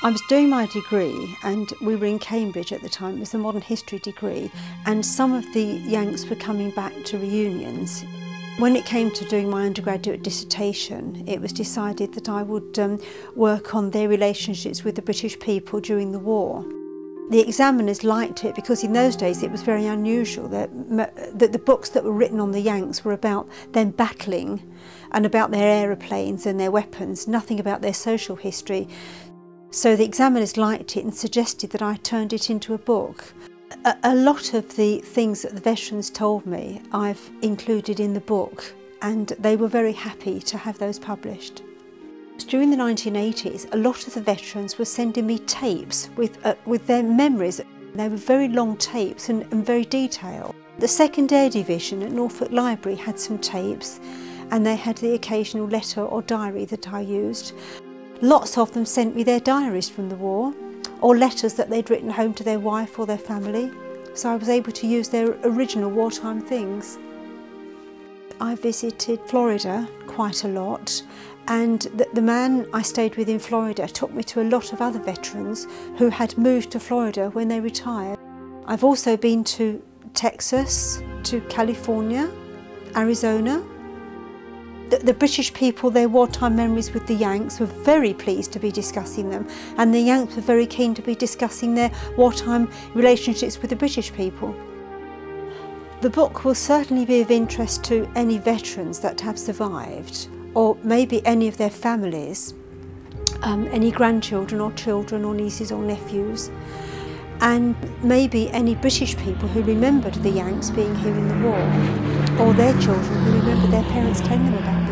I was doing my degree and we were in Cambridge at the time. It was a modern history degree, and some of the Yanks were coming back to reunions. When it came to doing my undergraduate dissertation, it was decided that I would work on their relationships with the British people during the war. The examiners liked it because in those days it was very unusual that the books that were written on the Yanks were about them battling and about their aeroplanes and their weapons, nothing about their social history. So the examiners liked it and suggested that I turned it into a book. A lot of the things that the veterans told me I've included in the book, and they were very happy to have those published. During the 1980s, a lot of the veterans were sending me tapes with their memories. They were very long tapes and very detailed. The 2nd Air Division at Norfolk Library had some tapes, and they had the occasional letter or diary that I used. Lots of them sent me their diaries from the war, or letters that they'd written home to their wife or their family, so I was able to use their original wartime things. I visited Florida quite a lot, and the man I stayed with in Florida took me to a lot of other veterans who had moved to Florida when they retired. I've also been to Texas, to California, Arizona. The British people, their wartime memories with the Yanks, were very pleased to be discussing them, and the Yanks were very keen to be discussing their wartime relationships with the British people. The book will certainly be of interest to any veterans that have survived, or maybe any of their families, any grandchildren or children or nieces or nephews, and maybe any British people who remembered the Yanks being here in the war, or their children who remembered their parents telling them about it.